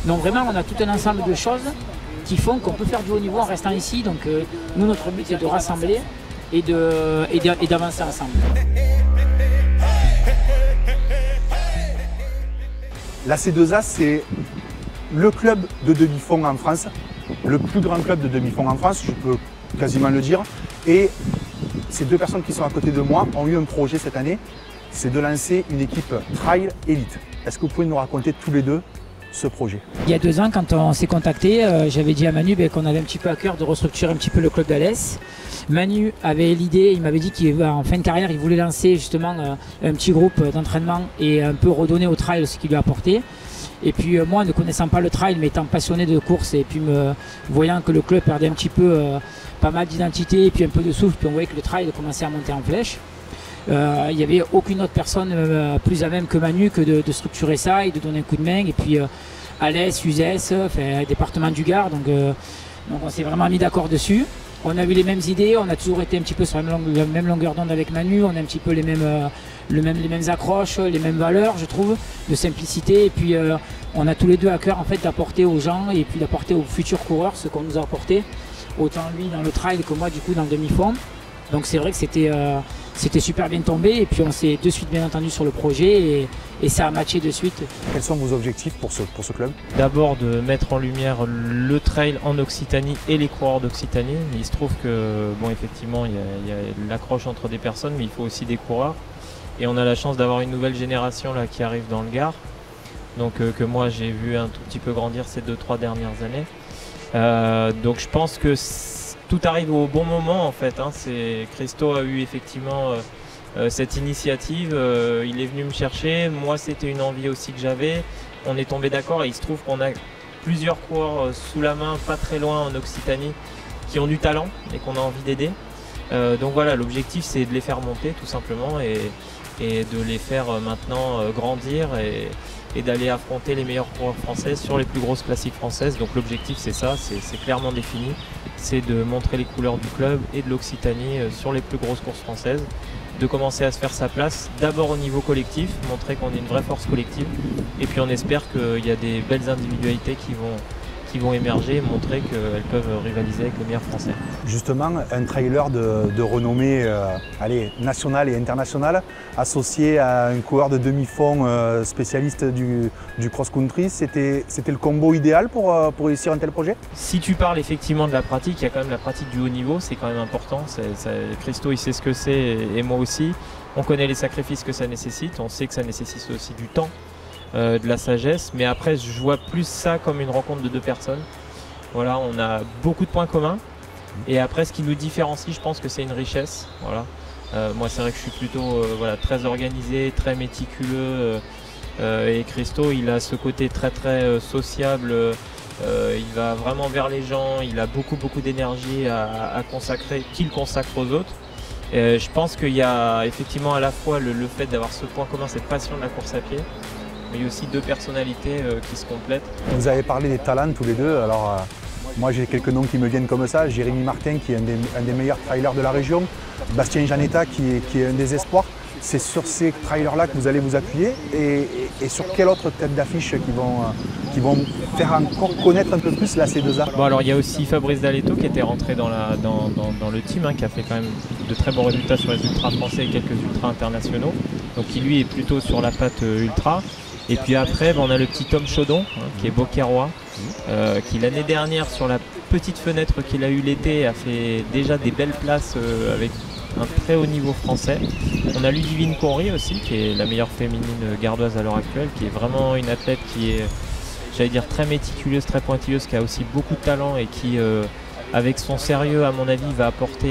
Donc vraiment, on a tout un ensemble de choses qui font qu'on peut faire du haut niveau en restant ici. Donc nous, notre but, c'est de rassembler et d'avancer ensemble. La C2A, c'est le club de demi-fond en France, le plus grand club de demi-fond en France, je peux quasiment le dire. Et ces deux personnes qui sont à côté de moi ont eu un projet cette année, c'est de lancer une équipe Trail Elite. Est-ce que vous pouvez nous raconter tous les deux ce projet? Il y a 2 ans, quand on s'est contacté, j'avais dit à Manu qu'on avait un petit peu à cœur de restructurer un petit peu le club d'Alès. Manu avait l'idée, il m'avait dit qu'en fin de carrière, il voulait lancer justement un petit groupe d'entraînement et un peu redonner au trail ce qu'il lui a apporté. Et puis moi, ne connaissant pas le trail, mais étant passionné de course et puis voyant que le club perdait un petit peu pas mal d'identité et puis un peu de souffle, puis on voyait que le trail commençait à monter en flèche. Il n'y avait aucune autre personne plus à même que Manu que de structurer ça et de donner un coup de main. Et puis Alès, Uzès, département du Gard, donc on s'est vraiment mis d'accord dessus. On a eu les mêmes idées, on a toujours été un petit peu sur la même longueur d'onde avec Manu, on a un petit peu les mêmes accroches, les mêmes valeurs, je trouve, de simplicité. Et puis on a tous les deux à cœur en fait d'apporter aux gens et puis d'apporter aux futurs coureurs ce qu'on nous a apporté, autant lui dans le trail que moi du coup dans le demi-fond. Donc c'est vrai que c'était super bien tombé et puis on s'est de suite bien entendu sur le projet et ça a matché de suite. Quels sont vos objectifs pour ce club? D'abord de mettre en lumière le trail en Occitanie et les coureurs d'Occitanie. Il se trouve que, bon, effectivement, il y a l'accroche entre des personnes, mais il faut aussi des coureurs. Et on a la chance d'avoir une nouvelle génération là, qui arrive dans le Gard, donc que moi j'ai vu un tout petit peu grandir ces 2-3 dernières années. Donc je pense que tout arrive au bon moment en fait. Christo a eu effectivement cette initiative, il est venu me chercher, moi c'était une envie aussi que j'avais, on est tombé d'accord et il se trouve qu'on a plusieurs coureurs sous la main, pas très loin en Occitanie, qui ont du talent et qu'on a envie d'aider. Donc voilà, l'objectif c'est de les faire monter tout simplement et de les faire maintenant grandir et d'aller affronter les meilleurs coureurs français sur les plus grosses classiques françaises. Donc l'objectif c'est ça, c'est clairement défini, c'est de montrer les couleurs du club et de l'Occitanie sur les plus grosses courses françaises, de commencer à se faire sa place, d'abord au niveau collectif, montrer qu'on est une vraie force collective, et puis on espère qu'il y a des belles individualités qui vont émerger et montrer qu'elles peuvent rivaliser avec les meilleurs français. Justement, un trailer de renommée nationale et internationale, associé à un coureur de demi-fond spécialiste du cross-country, c'était le combo idéal pour réussir un tel projet? Si tu parles effectivement de la pratique, il y a quand même la pratique du haut niveau, c'est quand même important. Christo il sait ce que c'est et moi aussi. On connaît les sacrifices que ça nécessite, on sait que ça nécessite aussi du temps. De la sagesse, mais après je vois plus ça comme une rencontre de 2 personnes. Voilà, on a beaucoup de points communs et après ce qui nous différencie, je pense que c'est une richesse. Voilà. Moi c'est vrai que je suis plutôt très organisé, très méticuleux et Christo il a ce côté très sociable, il va vraiment vers les gens, il a beaucoup d'énergie à consacrer, qu'il consacre aux autres. Je pense qu'il y a effectivement à la fois le fait d'avoir ce point commun, cette passion de la course à pied, mais il y a aussi 2 personnalités qui se complètent. Vous avez parlé des talents tous les deux, alors moi j'ai quelques noms qui me viennent comme ça, Jérémy Martin qui est un des meilleurs trailers de la région, Bastien Janetta qui est un des espoirs. C'est sur ces trailers-là que vous allez vous appuyer et sur quelle autre tête d'affiche qui vont faire encore connaître un peu plus la C2A? Bon, alors il y a aussi Fabrice Dalletto qui était rentré dans le team, qui a fait quand même de très bons résultats sur les ultras français et quelques ultras internationaux, donc qui lui est plutôt sur la patte ultra. Et puis après on a le petit Tom Chaudon qui est beauquerrois, qui l'année dernière sur la petite fenêtre qu'il a eu l'été a fait déjà des belles places avec un très haut niveau français. On a Ludivine Conry aussi qui est la meilleure féminine gardoise à l'heure actuelle, qui est vraiment une athlète qui est, j'allais dire, très méticuleuse, très pointilleuse, qui a aussi beaucoup de talent et qui avec son sérieux à mon avis va apporter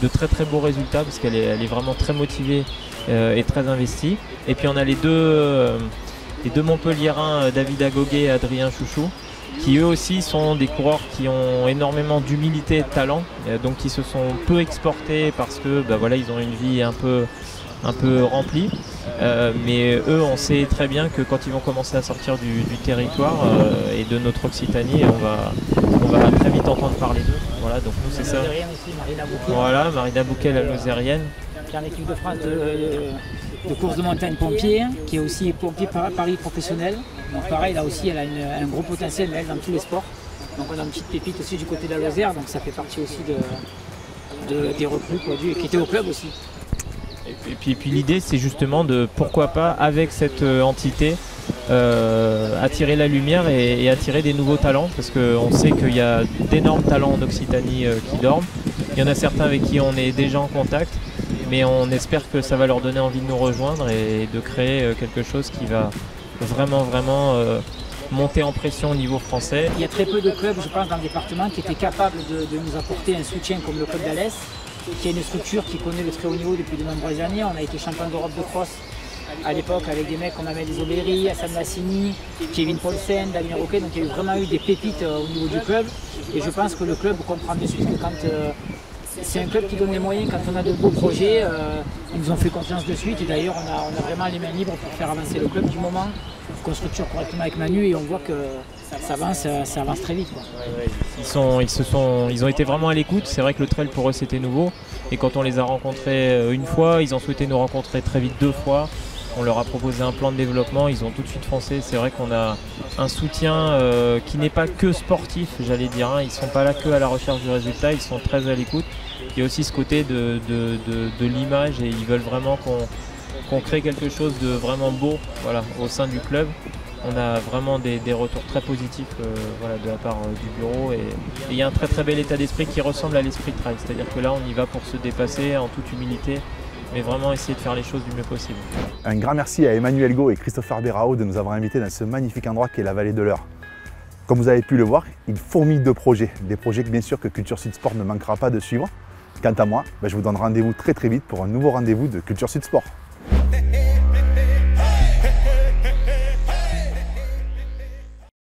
de très beaux résultats parce qu'elle est vraiment très motivée et très investie. Et puis on a les deux Montpelliérains, David Agoguet et Adrien Chouchou, qui eux aussi sont des coureurs qui ont énormément d'humilité et de talent, donc qui se sont peu exportés parce que ils ont une vie un peu remplie. Mais eux, on sait très bien que quand ils vont commencer à sortir du territoire et de notre Occitanie, on va très vite entendre parler d'eux. Voilà, donc nous c'est ça. Voilà, Marina Bouquet, la Lozérienne. Qui est en équipe de France de course de montagne pompier, qui est aussi pompier Paris professionnel. Donc pareil, là aussi, elle a un gros potentiel, mais elle, dans tous les sports. Donc on a une petite pépite aussi du côté de la Lozère, donc ça fait partie aussi des recrues qui étaient au club aussi. Et puis l'idée, c'est justement de, pourquoi pas, avec cette entité, attirer la lumière et attirer des nouveaux talents, parce qu'on sait qu'il y a d'énormes talents en Occitanie qui dorment. Il y en a certains avec qui on est déjà en contact, mais on espère que ça va leur donner envie de nous rejoindre et de créer quelque chose qui va vraiment monter en pression au niveau français. Il y a très peu de clubs, je pense, dans le département qui étaient capables de nous apporter un soutien comme le club d'Alès, qui est une structure qui connaît le très haut niveau depuis de nombreuses années. On a été champion d'Europe de cross à l'époque avec des mecs comme Ahmed Zobéry, Hassan Massini, Kevin Paulsen, Damien Roquet. Donc il y a vraiment eu des pépites au niveau du club. Et je pense que le club comprend de suite que quand c'est un club qui donne les moyens, quand on a de beaux projets, ils nous ont fait confiance de suite. Et d'ailleurs, on a vraiment les mains libres pour faire avancer le club du moment qu'on structure correctement avec Manu et on voit que ça avance très vite, quoi. Ils ont été vraiment à l'écoute. C'est vrai que le trail pour eux c'était nouveau. Et quand on les a rencontrés une fois, ils ont souhaité nous rencontrer très vite 2 fois. On leur a proposé un plan de développement, ils ont tout de suite foncé. C'est vrai qu'on a un soutien qui n'est pas que sportif, j'allais dire. Ils ne sont pas là que à la recherche du résultat, ils sont très à l'écoute. Il y a aussi ce côté de l'image et ils veulent vraiment qu'on crée quelque chose de vraiment beau, voilà, au sein du club. On a vraiment des retours très positifs de la part du bureau et il y a un très bel état d'esprit qui ressemble à l'esprit de trail. C'est-à-dire que là on y va pour se dépasser en toute humilité, mais vraiment essayer de faire les choses du mieux possible. Un grand merci à Emmanuel Go et Christopher Berrao de nous avoir invités dans ce magnifique endroit qui est la vallée de l'Eure. Comme vous avez pu le voir, il fourmille de projets, des projets que bien sûr que Culture Sud Sport ne manquera pas de suivre. Quant à moi, je vous donne rendez-vous très vite pour un nouveau rendez-vous de Culture Sud Sport.